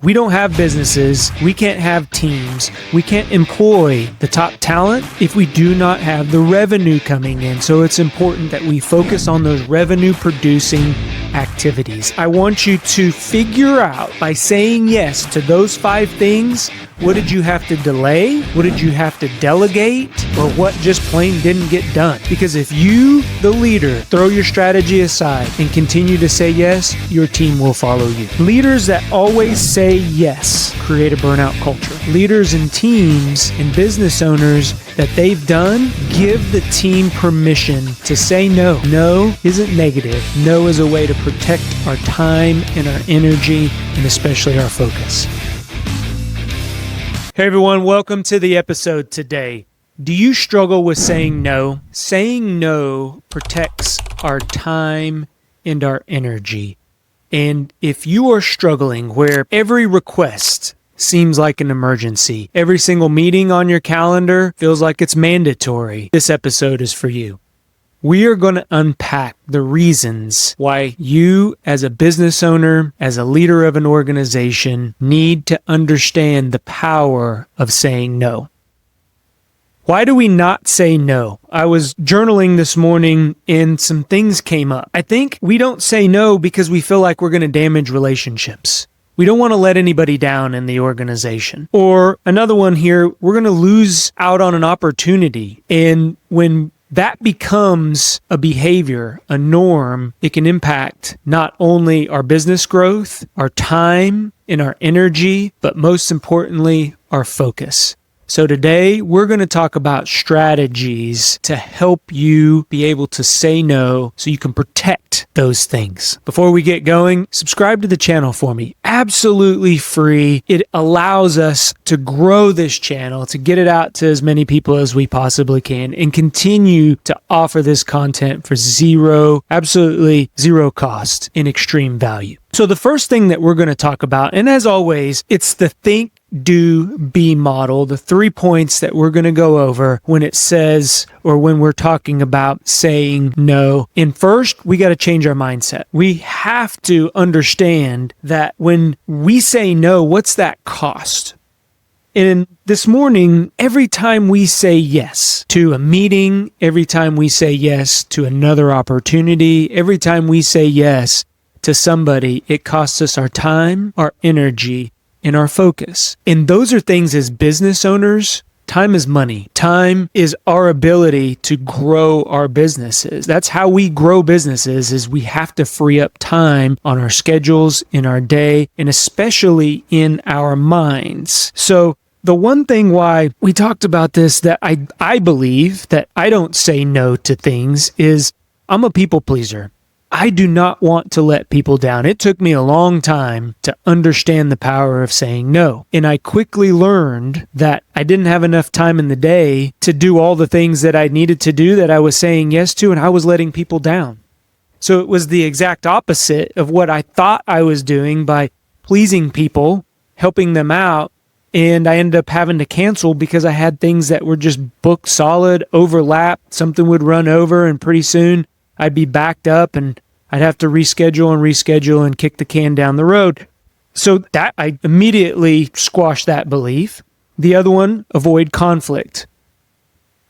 We don't have businesses, we can't have teams, we can't employ the top talent if we do not have the revenue coming in. So it's important that we focus on those revenue producing activities. I want you to figure out, by saying yes to those 5 things, what did you have to delay? What did you have to delegate? Or what just plain didn't get done? Because if you, the leader, throw your strategy aside and continue to say yes, your team will follow you. Leaders that always say yes create a burnout culture. Leaders and teams and business owners that they've done give the team permission to say no. No isn't negative. No is a way to protect our time and our energy and especially our focus. Hey everyone, welcome to the episode today. Do you struggle with saying no? Saying no protects our time and our energy. And if you are struggling where every request seems like an emergency, every single meeting on your calendar feels like it's mandatory, this episode is for you. We are going to unpack the reasons why you, as a business owner, as a leader of an organization, need to understand the power of saying no. Why do we not say no? I was journaling this morning and some things came up. I think we don't say no because we feel like we're going to damage relationships. We don't want to let anybody down in the organization. Or another one here, we're going to lose out on an opportunity. And when that becomes a behavior, a norm, it can impact not only our business growth, our time, and our energy, but most importantly, our focus. So today, we're going to talk about strategies to help you be able to say no so you can protect those things. Before we get going, subscribe to the channel for me. Absolutely free. It allows us to grow this channel, to get it out to as many people as we possibly can, and continue to offer this content for absolutely zero cost and extreme value. So the first thing that we're going to talk about, and as always, it's the think, do, be model, the 3 points that we're going to go over when it says, or when we're talking about saying no. And first, we got to change our mindset. We have to understand that when we say no, what's that cost? And this morning, every time we say yes to a meeting, every time we say yes to another opportunity, every time we say yes to somebody, it costs us our time, our energy, and our focus. And those are things as business owners. Time is money. Time is our ability to grow our businesses. That's how we grow businesses, is we have to free up time on our schedules, in our day, and especially in our minds. So the one thing why we talked about this that I believe that I don't say no to things is I'm a people pleaser. I do not want to let people down. It took me a long time to understand the power of saying no. And I quickly learned that I didn't have enough time in the day to do all the things that I needed to do that I was saying yes to, and I was letting people down. So it was the exact opposite of what I thought I was doing by pleasing people, helping them out. And I ended up having to cancel because I had things that were just booked solid, overlap. Something would run over, and pretty soon I'd be backed up and I'd have to reschedule and kick the can down the road. So that I immediately squashed that belief. The other one, avoid conflict.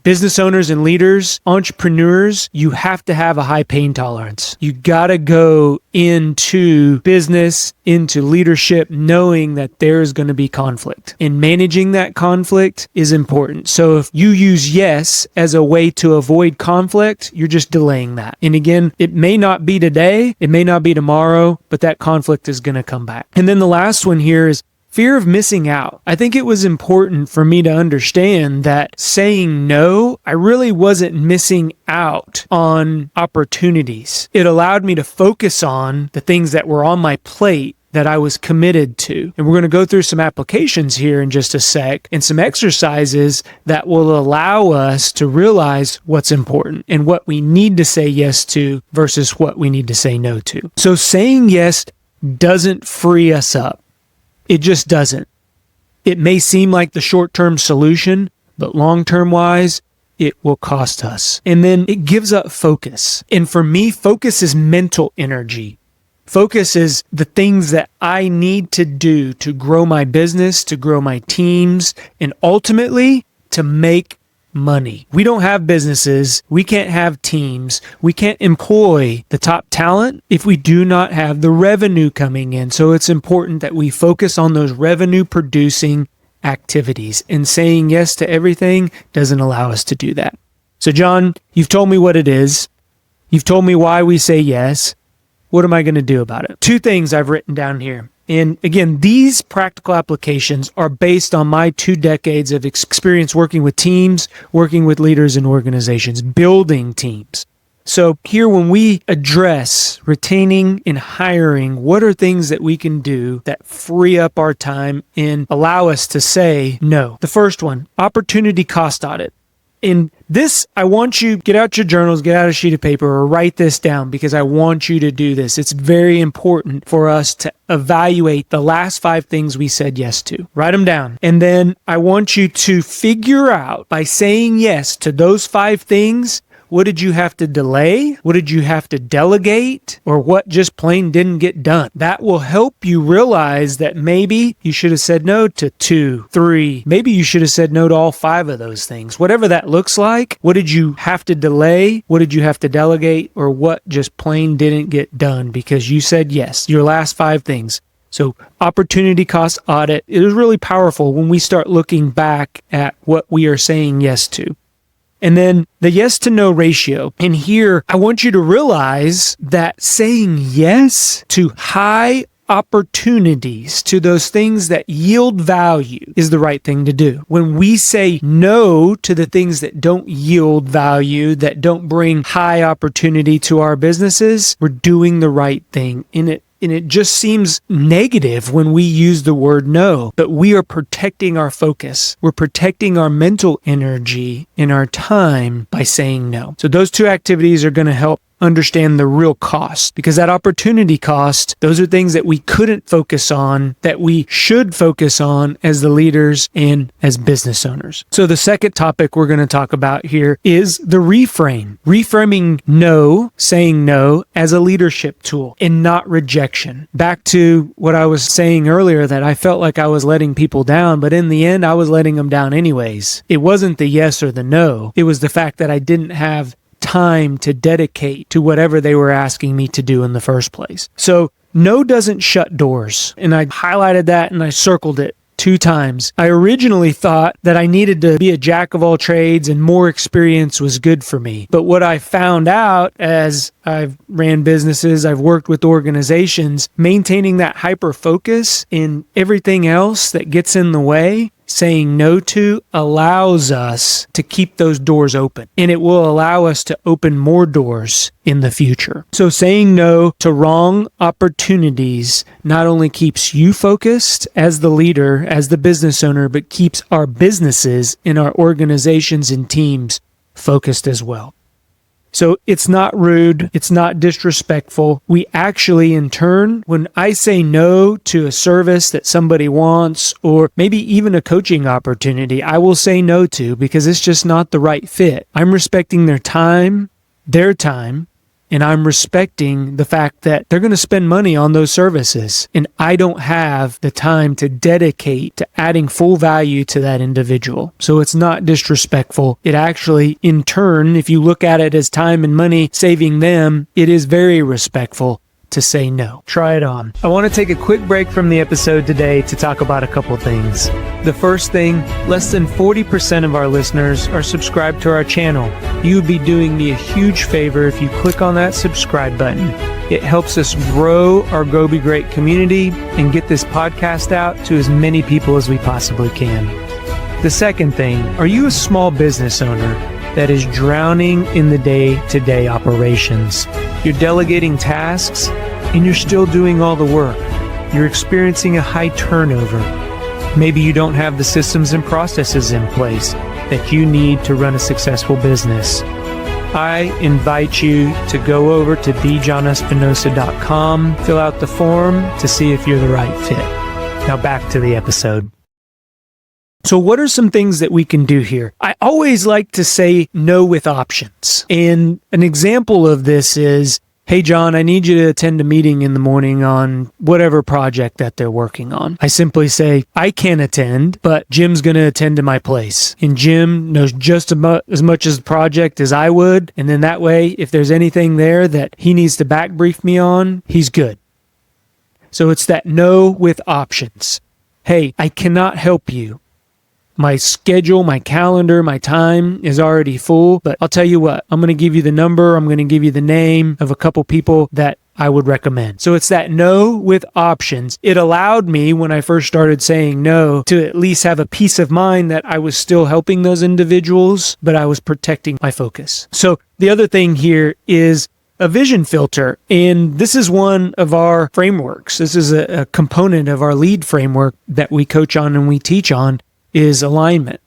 Business owners and leaders, entrepreneurs, you have to have a high pain tolerance. You got to go into business, into leadership, knowing that there is going to be conflict. And managing that conflict is important. So if you use yes as a way to avoid conflict, you're just delaying that. And again, it may not be today, it may not be tomorrow, but that conflict is going to come back. And then the last one here is fear of missing out. I think it was important for me to understand that saying no, I really wasn't missing out on opportunities. It allowed me to focus on the things that were on my plate that I was committed to. And we're going to go through some applications here in just a sec and some exercises that will allow us to realize what's important and what we need to say yes to versus what we need to say no to. So saying yes doesn't free us up. It just doesn't. It may seem like the short-term solution, but long-term wise, it will cost us. And then it gives up focus. And for me, focus is mental energy. Focus is the things that I need to do to grow my business, to grow my teams, and ultimately to make money. We don't have businesses. We can't have teams. We can't employ the top talent if we do not have the revenue coming in. So it's important that we focus on those revenue producing activities, and saying yes to everything doesn't allow us to do that. So John, you've told me what it is. You've told me why we say yes. What am I going to do about it? 2 things I've written down here. And again, these practical applications are based on my 2 decades of experience working with teams, working with leaders and organizations, building teams. So here, when we address retaining and hiring, what are things that we can do that free up our time and allow us to say no? The first one, opportunity cost audit. In this, I want you, get out your journals, get out a sheet of paper, or write this down, because I want you to do this. It's very important for us to evaluate the last 5 things we said yes to. Write them down. And then I want you to figure out, by saying yes to those 5 things, what did you have to delay? What did you have to delegate? Or what just plain didn't get done? That will help you realize that maybe you should have said no to 2, 3. Maybe you should have said no to all 5 of those things. Whatever that looks like, what did you have to delay? What did you have to delegate? Or what just plain didn't get done because you said yes? Your last 5 things. So opportunity cost audit is really powerful when we start looking back at what we are saying yes to. And then the yes to no ratio. And here, I want you to realize that saying yes to high opportunities, to those things that yield value, is the right thing to do. When we say no to the things that don't yield value, that don't bring high opportunity to our businesses, we're doing the right thing. And it just seems negative when we use the word no, but we are protecting our focus. We're protecting our mental energy and our time by saying no. So those 2 activities are going to help understand the real cost, because that opportunity cost, those are things that we couldn't focus on, that we should focus on as the leaders and as business owners. So the second topic we're going to talk about here is the reframing no, saying no, as a leadership tool and not rejection. Back to what I was saying earlier, that I felt like I was letting people down, but in the end, I was letting them down anyways. It wasn't the yes or the no. It was the fact that I didn't have time to dedicate to whatever they were asking me to do in the first place. So no doesn't shut doors. And I highlighted that and I circled it 2 times. I originally thought that I needed to be a jack of all trades and more experience was good for me. But what I found out as I've ran businesses, I've worked with organizations, maintaining that hyper focus in everything else that gets in the way, saying no to, allows us to keep those doors open, and it will allow us to open more doors in the future. So saying no to wrong opportunities not only keeps you focused as the leader, as the business owner, but keeps our businesses and our organizations and teams focused as well. So it's not rude. It's not disrespectful. We actually, in turn, when I say no to a service that somebody wants, or maybe even a coaching opportunity, I will say no to because it's just not the right fit. I'm respecting their time, and I'm respecting the fact that they're going to spend money on those services, and I don't have the time to dedicate to adding full value to that individual. So it's not disrespectful. It actually, in turn, if you look at it as time and money saving them, it is very respectful to say no. Try it on. I want to take a quick break from the episode today to talk about a couple things. The first thing, less than 40% of our listeners are subscribed to our channel. You would be doing me a huge favor if you click on that subscribe button. It helps us grow our Go Be Great community and get this podcast out to as many people as we possibly can. The second thing, are you a small business owner that is drowning in the day-to-day operations? You're delegating tasks and you're still doing all the work. You're experiencing a high turnover. Maybe you don't have the systems and processes in place that you need to run a successful business. I invite you to go over to thejohnespinosa.com, fill out the form to see if you're the right fit. Now back to the episode. So what are some things that we can do here? I always like to say no with options. And an example of this is Hey, John, I need you to attend a meeting in the morning on whatever project that they're working on. I simply say, I can attend, but Jim's going to attend in my place. And Jim knows just as much as the project as I would. And then that way, if there's anything there that he needs to back brief me on, he's good. So it's that no with options. Hey, I cannot help you. My schedule, my calendar, my time is already full, but I'll tell you what, I'm going to give you the number, I'm going to give you the name of a couple people that I would recommend. So it's that no with options. It allowed me, when I first started saying no, to at least have a peace of mind that I was still helping those individuals, but I was protecting my focus. So the other thing here is a vision filter. And this is one of our frameworks. This is a component of our lead framework that we coach on and we teach on, is alignment.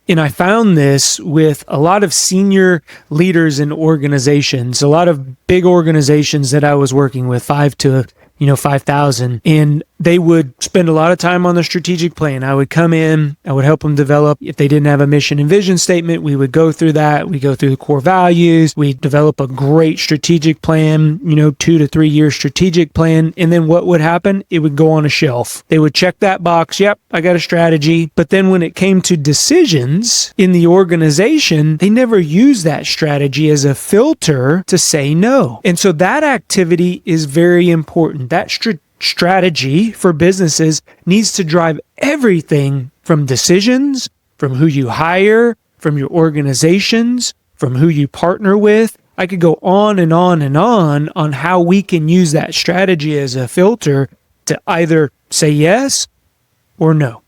And I found this with a lot of senior leaders in organizations, a lot of big organizations that I was working with, 5,000, and they would spend a lot of time on the strategic plan. I would come in, I would help them develop. If they didn't have a mission and vision statement, we would go through that. We go through the core values. We develop a great strategic plan, 2 to 3 year strategic plan. And then what would happen? It would go on a shelf. They would check that box. Yep, I got a strategy. But then when it came to decisions in the organization, they never used that strategy as a filter to say no. And so that activity is very important. That strategy for businesses needs to drive everything from decisions, from who you hire, from your organizations, from who you partner with. I could go on and on and on how we can use that strategy as a filter to either say yes or no.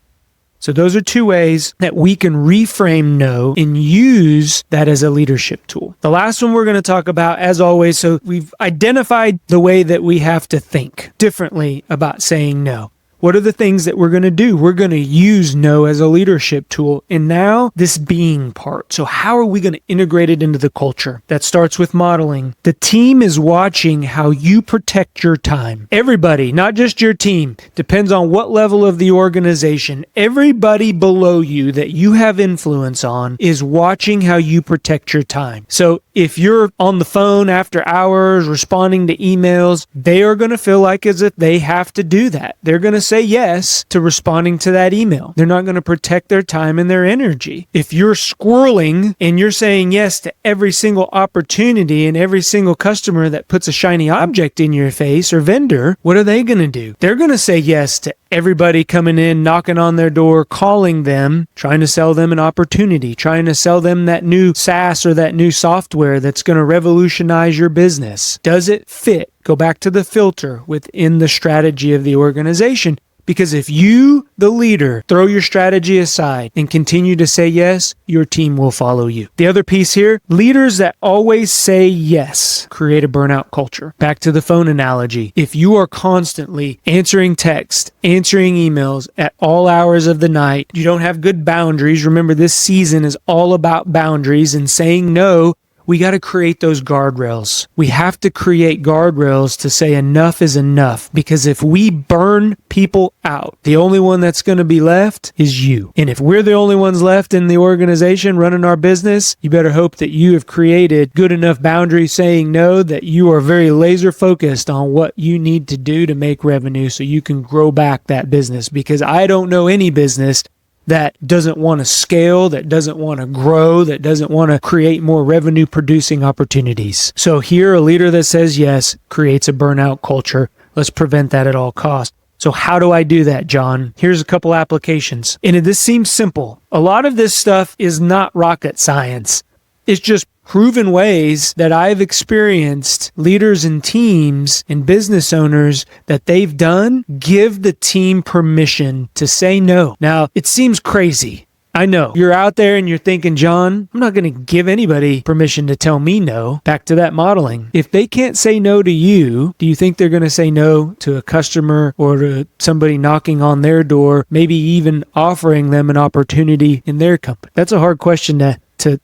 So those are two ways that we can reframe no and use that as a leadership tool. The last one we're going to talk about, as always, so we've identified the way that we have to think differently about saying no. What are the things that we're going to do? We're going to use no as a leadership tool. And now this being part. So how are we going to integrate it into the culture? That starts with modeling. The team is watching how you protect your time. Everybody, not just your team, depends on what level of the organization. Everybody below you that you have influence on is watching how you protect your time. So if you're on the phone after hours responding to emails, they are going to feel like as if they have to do that. They're going to say yes to responding to that email. They're not going to protect their time and their energy. If you're squirreling and you're saying yes to every single opportunity and every single customer that puts a shiny object in your face or vendor, what are they going to do? They're going to say yes to everybody coming in, knocking on their door, calling them, trying to sell them an opportunity, trying to sell them that new SaaS or that new software that's going to revolutionize your business. Does it fit? Go back to the filter within the strategy of the organization. Because if you, the leader, throw your strategy aside and continue to say yes, your team will follow you. The other piece here, leaders that always say yes create a burnout culture. Back to the phone analogy. If you are constantly answering text, answering emails at all hours of the night, you don't have good boundaries. Remember, this season is all about boundaries and saying no. We got to create those guardrails. We have to create guardrails to say enough is enough, because if we burn people out, the only one that's going to be left is you. And if we're the only ones left in the organization running our business, you better hope that you have created good enough boundaries saying no, that you are very laser focused on what you need to do to make revenue so you can grow back that business. Because I don't know any business that doesn't want to scale, that doesn't want to grow, that doesn't want to create more revenue producing opportunities. So here, a leader that says yes creates a burnout culture. Let's prevent that at all costs. So how do I do that, John? Here's a couple applications. And this seems simple. A lot of this stuff is not rocket science. It's just proven ways that I've experienced leaders and teams and business owners that they've done give the team permission to say no. Now, it seems crazy. I know. You're out there and you're thinking, John, I'm not going to give anybody permission to tell me no. Back to that modeling. If they can't say no to you, do you think they're going to say no to a customer or to somebody knocking on their door, maybe even offering them an opportunity in their company? That's a hard question to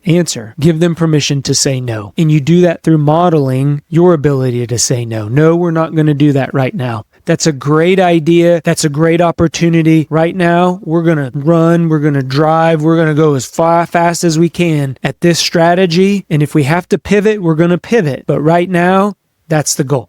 answer. Give them permission to say no. And you do that through modeling your ability to say no. No, we're not going to do that right now. That's a great idea. That's a great opportunity. Right now, we're going to run, we're going to drive, we're going to go as fast as we can at this strategy. And if we have to pivot, we're going to pivot. But right now, that's the goal.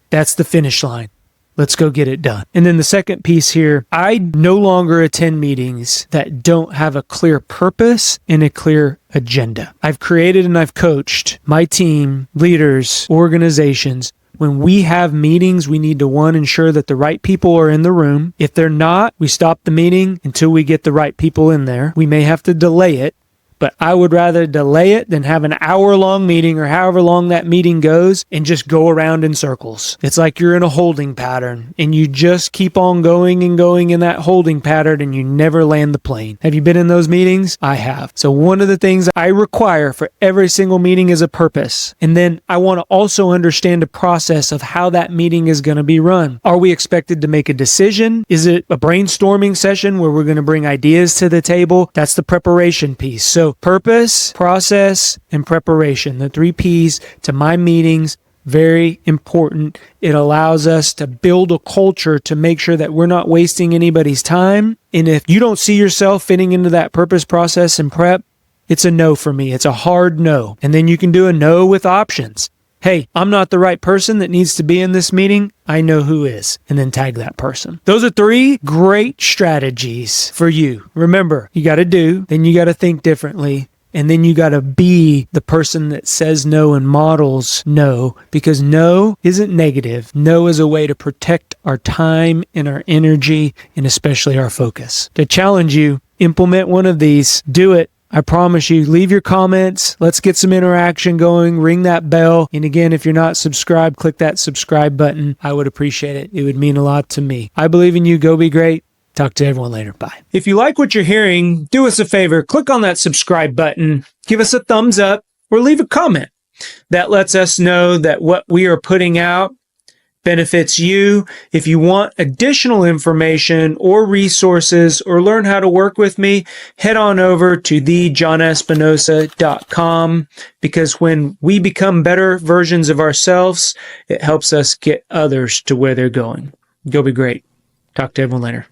That's the finish line. Let's go get it done. And then the second piece here, I no longer attend meetings that don't have a clear purpose and a clear agenda. I've created and I've coached my team, leaders, organizations. When we have meetings, we need to, one, ensure that the right people are in the room. If they're not, we stop the meeting until we get the right people in there. We may have to delay it, but I would rather delay it than have an hour-long meeting or however long that meeting goes and just go around in circles. It's like you're in a holding pattern and you just keep on going and going in that holding pattern and you never land the plane. Have you been in those meetings? I have. So one of the things I require for every single meeting is a purpose. And then I want to also understand the process of how that meeting is going to be run. Are we expected to make a decision? Is it a brainstorming session where we're going to bring ideas to the table? That's the preparation piece. So purpose, process, and preparation, the 3 P's to my meetings, very important. It allows us to build a culture to make sure that we're not wasting anybody's time. And if you don't see yourself fitting into that purpose, process, and prep, it's a no for me. It's a hard no. And then you can do a no with options. Hey, I'm not the right person that needs to be in this meeting. I know who is. And then tag that person. Those are 3 great strategies for you. Remember, you got to do, then you got to think differently. And then you got to be the person that says no and models no, because no isn't negative. No is a way to protect our time and our energy and especially our focus. To challenge you, implement one of these. Do it. I promise you, leave your comments. Let's get some interaction going. Ring that bell. And again, if you're not subscribed, click that subscribe button. I would appreciate it. It would mean a lot to me. I believe in you. Go be great. Talk to everyone later. Bye. If you like what you're hearing, do us a favor. Click on that subscribe button. Give us a thumbs up or leave a comment. That lets us know that what we are putting out benefits you. If you want additional information or resources or learn how to work with me, head on over to thejohnespinosa.com, because when we become better versions of ourselves, it helps us get others to where they're going. Go be great. Talk to everyone later.